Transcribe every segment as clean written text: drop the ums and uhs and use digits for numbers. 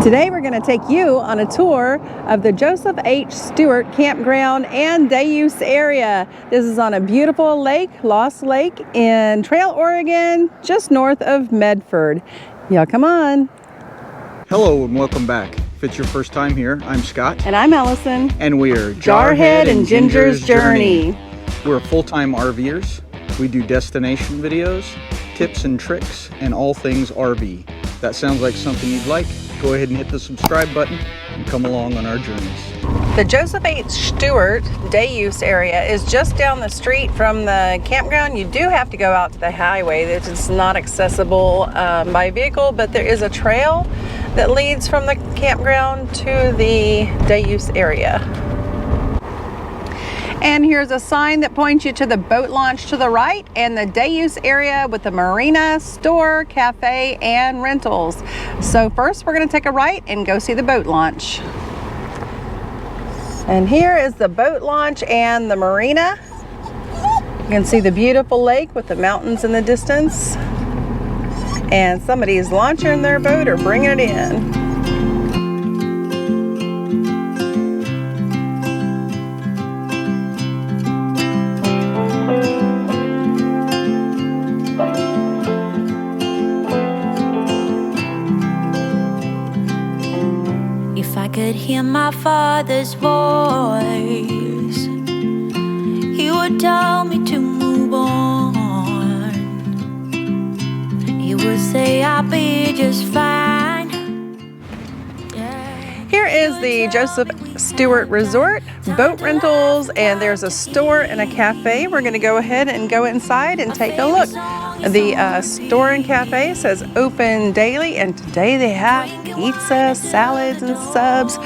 Today we're going to take you on a tour of the Joseph H Stewart Campground and Day Use area. This is on a beautiful lake, Lost Lake in Trail, Oregon, just north of Medford. Y'all come on. Hello and welcome back. If it's your first time here, I'm Scott. And I'm Allison. And we are Jarhead and Ginger's Journey. We're full-time RVers. We do destination videos, tips and tricks, and all things RV. That sounds like something you'd like. Go ahead and hit the subscribe button and come along on our journeys. The Joseph H Stewart Day Use area is just down the street from the campground. You do have to go out to the highway. It's not accessible by vehicle, but there is a trail that leads from the campground to the day use area. And here's a sign that points you to the boat launch to the right and the day use area with the marina, store, cafe, and rentals. So first we're going to take a right and go see the boat launch. And here is the boat launch and the marina. You can see the beautiful lake with the mountains in the distance. And somebody's launching their boat or bringing it in. If I could hear my father's voice, he would tell me to move on. He would say I'll be just fine. Here is the Joseph Stewart Resort, boat rentals, and there's a store and a cafe. We're going to go ahead and go inside and take a look. The store and cafe says open daily, and today they have pizza, salads and subs,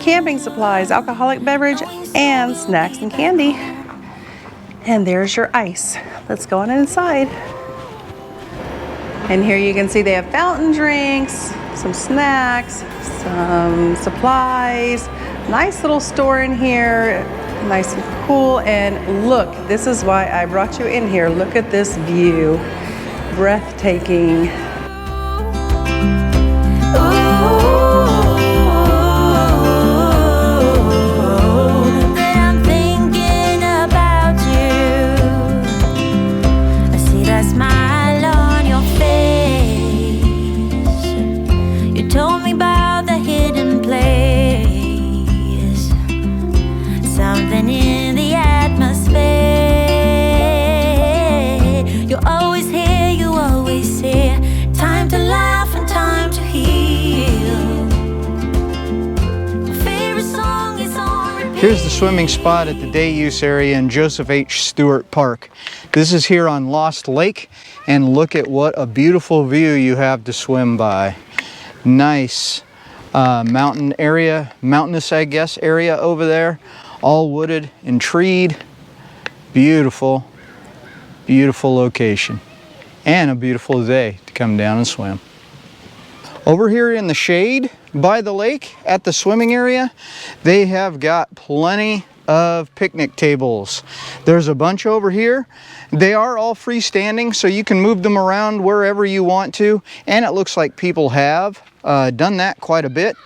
camping supplies, alcoholic beverage, and snacks and candy. And there's your ice. Let's go on inside. And here you can see they have fountain drinks, some snacks, some supplies. Nice little store in here, nice and cool. And look, this is why I brought you in here. Look at this view, breathtaking. Here's the swimming spot at the day use area in Joseph H Stewart Park. This is here on Lost Lake, and look at what a beautiful view you have to swim by. Nice mountain area, mountainous I guess area over there, all wooded and treed. Beautiful, beautiful location, and a beautiful day to come down and swim. Over here in the shade by the lake at the swimming area, they have got plenty of picnic tables. There's a bunch over here. They are all freestanding, so you can move them around wherever you want to, and it looks like people have done that quite a bit.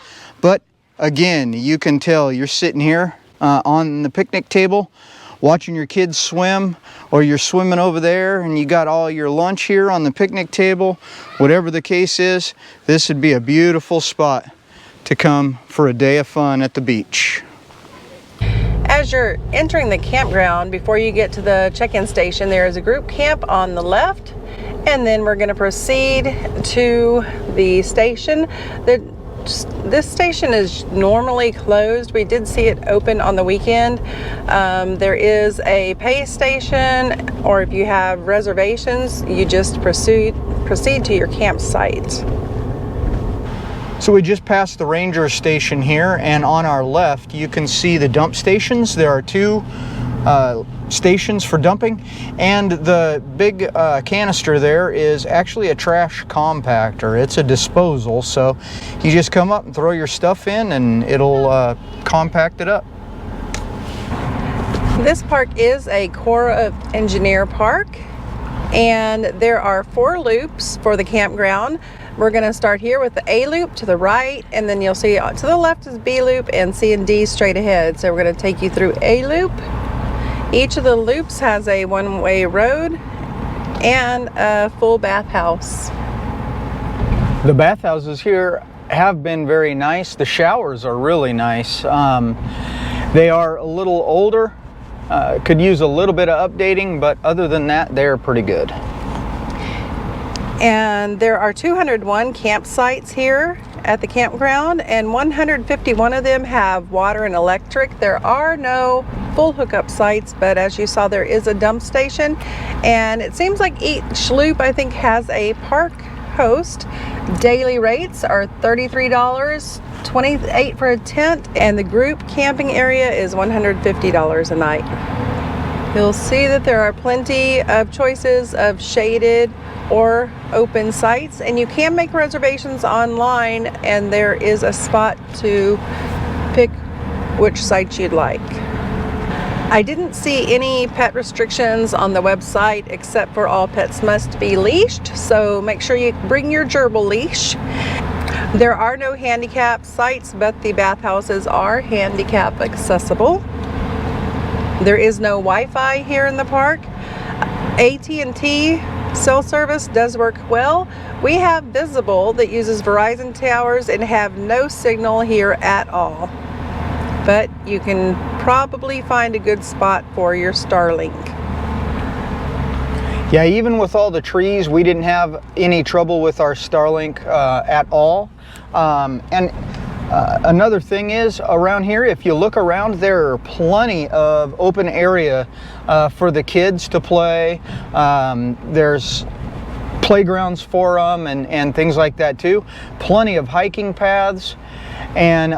But again, you can tell you're sitting here on the picnic table watching your kids swim, or you're swimming over there and you got all your lunch here on the picnic table. Whatever the case is, this would be a beautiful spot to come for a day of fun at the beach. As you're entering the campground, before you get to the check-in station, there is a group camp on the left, and then we're going to proceed to the station. This station is normally closed. We did see it open on the weekend. There is a pay station, or if you have reservations, you just proceed to your campsite. So we just passed the ranger station here, and on our left you can see the dump stations. There are two stations for dumping, and the big canister there is actually a trash compactor. It's a disposal, so you just come up and throw your stuff in and it'll compact it up. This park is a Corps of Engineer park, and there are 4 loops for the campground. We're going to start here with the A loop to the right, and then you'll see to the left is B loop and C and D straight ahead. So we're going to take you through A loop. Each of the loops has a one-way road and a full bathhouse. The bathhouses here have been very nice. The showers are really nice. They are a little older, could use a little bit of updating, but other than that, they're pretty good. And there are 201 campsites here at the campground, and 151 of them have water and electric. There are no full hookup sites, but as you saw, there is a dump station, and it seems like each loop, I think, has a park host. Daily rates are $33, $28 for a tent, and the group camping area is $150 a night. You'll see that there are plenty of choices of shaded or open sites, and you can make reservations online, and there is a spot to pick which sites you'd like. I didn't see any pet restrictions on the website except for all pets must be leashed, so make sure you bring your gerbil leash. There are no handicap sites, but the bathhouses are handicap accessible. There is no Wi-Fi here in the park. AT&T cell service does work well. We have Visible that uses Verizon towers and have no signal here at all. But you can probably find a good spot for your Starlink. Yeah, even with all the trees, we didn't have any trouble with our Starlink at all. Another thing is, around here, if you look around, there are plenty of open area for the kids to play. There's playgrounds for them and things like that too. Plenty of hiking paths. And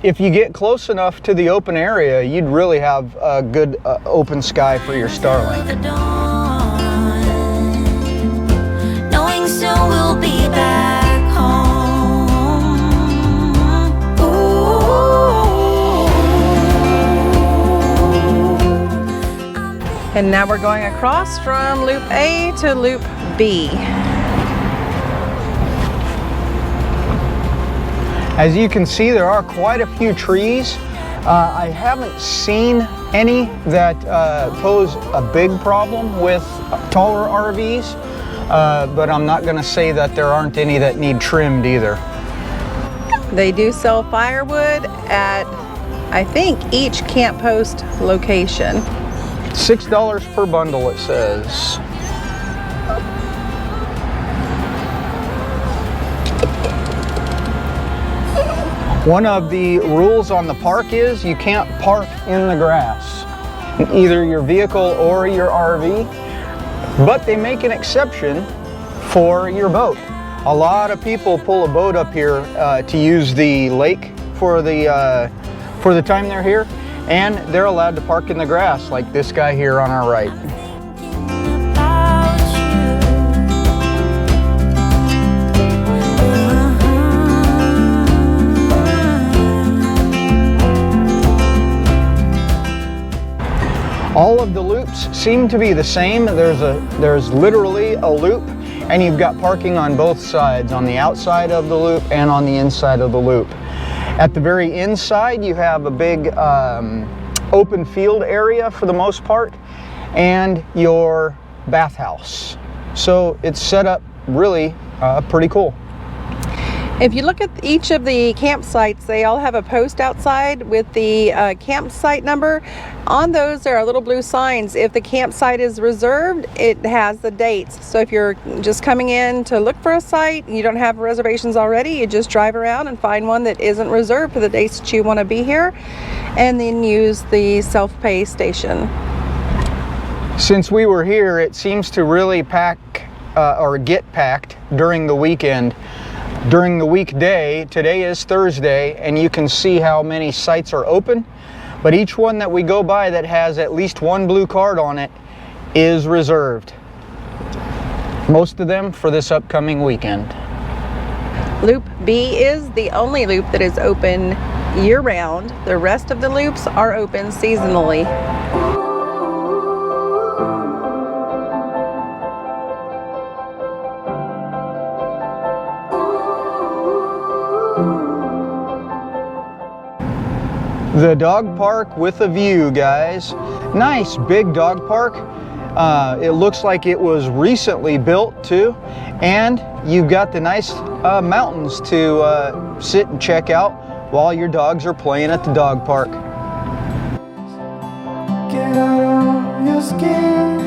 if you get close enough to the open area, you'd really have a good open sky for your Starlink. Knowing soon we'll be back home. And now we're going across from Loop A to Loop B. As you can see, there are quite a few trees. I haven't seen any that pose a big problem with taller RVs, but I'm not going to say that there aren't any that need trimmed either. They do sell firewood at, I think, each camp post location. $6 per bundle, it says. One of the rules on the park is you can't park in the grass, either your vehicle or your RV, but they make an exception for your boat. A lot of people pull a boat up here to use the lake for the time they're here, and they're allowed to park in the grass like this guy here on our right. All of the loops seem to be the same. There's literally a loop, and you've got parking on both sides, on the outside of the loop and on the inside of the loop. At the very inside, you have a big open field area for the most part, and your bathhouse. So it's set up really pretty cool. If you look at each of the campsites, they all have a post outside with the campsite number. On those, there are little blue signs. If the campsite is reserved, it has the dates. So if you're just coming in to look for a site and you don't have reservations already, you just drive around and find one that isn't reserved for the dates that you want to be here, and then use the self-pay station. Since we were here, it seems to really pack or get packed during the weekend. During the weekday, today is Thursday, and you can see how many sites are open, but each one that we go by that has at least one blue card on it is reserved. Most of them for this upcoming weekend. Loop B is the only loop that is open year-round. The rest of the loops are open seasonally. The dog park with a view, guys. Nice big dog park. It looks like it was recently built too. And you've got the nice mountains to sit and check out while your dogs are playing at the dog park. Get out of your skin.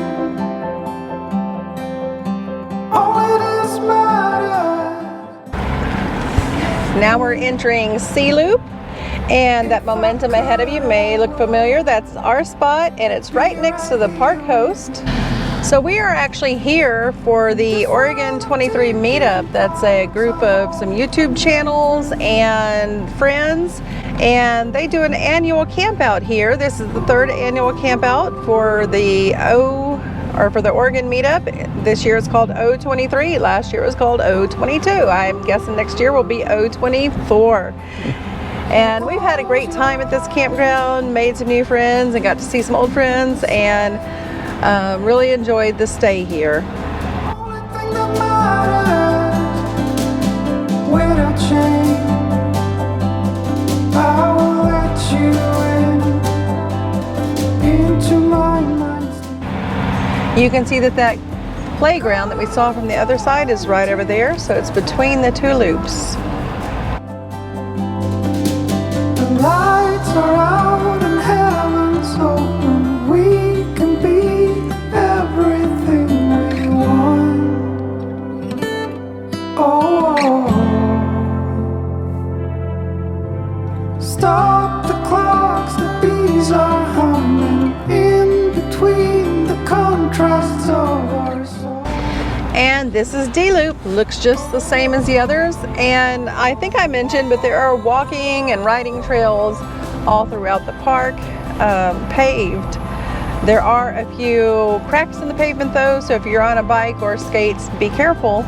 All it is matters. Now we're entering Sea Loop, and that momentum ahead of you may look familiar. That's our spot, and it's right next to the park host. So we are actually here for the Oregon 23 meetup. That's a group of some YouTube channels and friends, and they do an annual camp out here. This is the third annual camp out for the Oregon meetup. This year it's called O23. Last year it was called O22. I'm guessing next year will be O24. And we've had a great time at this campground, made some new friends and got to see some old friends, and really enjoyed the stay here. Only thing that matters when I change, I will let you into my mind. You can see that playground that we saw from the other side is right over there, so it's between the two loops. The lights are out and heaven's open. We can be everything we want. Oh, stop the clocks, the bees are humming in between the contrasts of our souls. And this is D-Loop, looks just the same as the others, and I think I mentioned, but there are walking and riding trails all throughout the park, paved. There are a few cracks in the pavement though, so if you're on a bike or skates, be careful.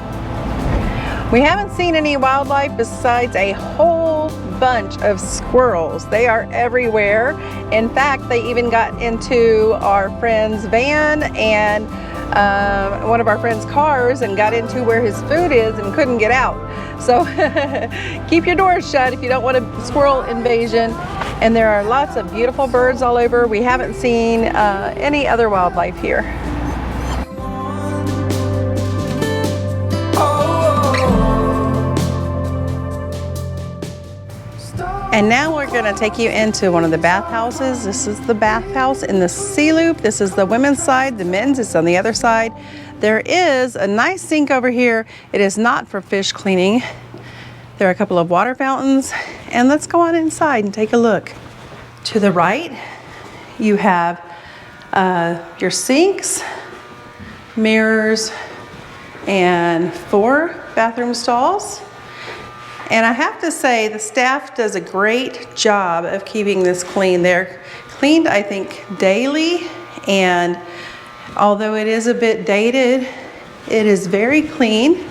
We haven't seen any wildlife besides a whole bunch of squirrels. They are everywhere. In fact, they even got into our friend's van and one of our friend's cars and got into where his food is and couldn't get out. So keep your doors shut if you don't want a squirrel invasion. And there are lots of beautiful birds all over. We haven't seen any other wildlife here. And now we're going to take you into one of the bathhouses. This is the bathhouse in the Sea Loop. This is the women's side. The men's is on the other side. There is a nice sink over here. It is not for fish cleaning. There are a couple of water fountains. And let's go on inside and take a look. To the right, you have your sinks, mirrors, and 4 bathroom stalls. And I have to say, the staff does a great job of keeping this clean. They're cleaned, I think, daily, and although it is a bit dated, it is very clean.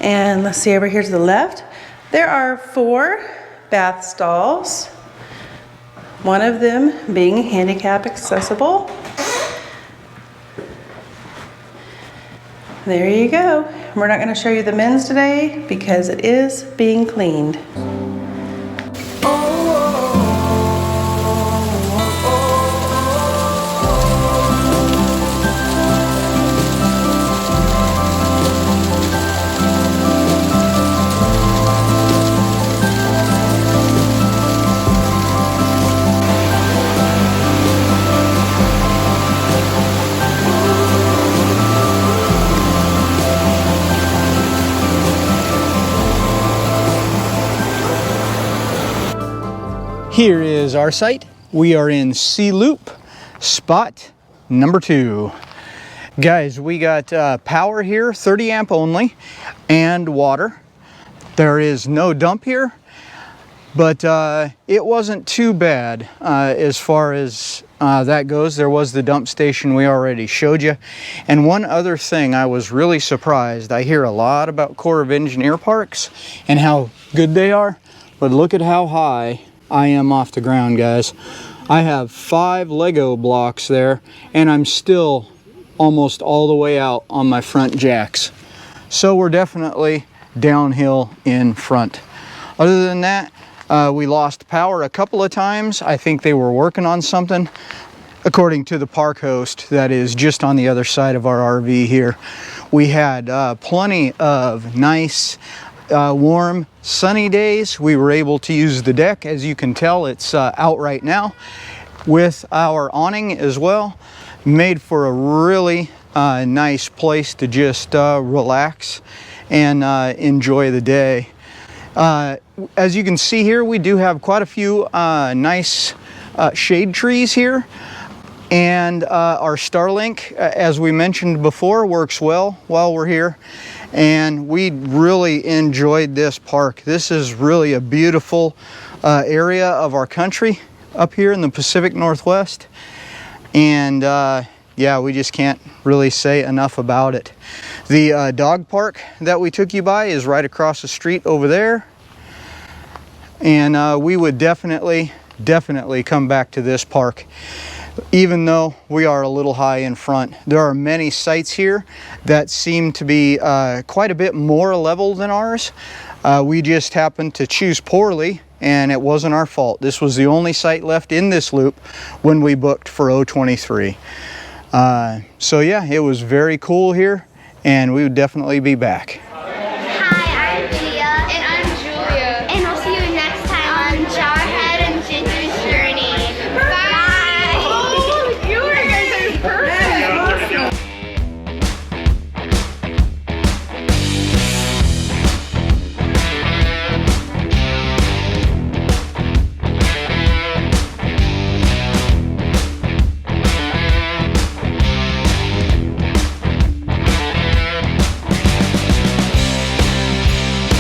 And let's see over here to the left, there are 4 bath stalls, one of them being handicap accessible. There you go. We're not going to show you the men's today because it is being cleaned. Here is our site. We are in Sea Loop, spot number 2. Guys, we got power here, 30 amp only, and water. There is no dump here, but it wasn't too bad as far as that goes. There was the dump station we already showed you. And one other thing, I was really surprised. I hear a lot about Corps of Engineer parks and how good they are, but look at how high I am off the ground, guys. I have 5 Lego blocks there, and I'm still almost all the way out on my front jacks. So we're definitely downhill in front. Other than that, we lost power a couple of times. I think they were working on something, according to the park host that is just on the other side of our RV here. We had plenty of nice, warm, sunny days. We were able to use the deck. As you can tell, it's out right now with our awning as well. Made for a really nice place to just relax and enjoy the day. As you can see here, we do have quite a few nice shade trees here, and our Starlink, as we mentioned before, works well while we're here, and we really enjoyed this park. This is really a beautiful area of our country up here in the Pacific Northwest, and yeah, we just can't really say enough about it. The dog park that we took you by is right across the street over there, and we would definitely come back to this park, even though we are a little high in front. There are many sites here that seem to be quite a bit more level than ours. We just happened to choose poorly, and it wasn't our fault. This was the only site left in this loop when we booked for 023. So yeah, it was very cool here, and we would definitely be back.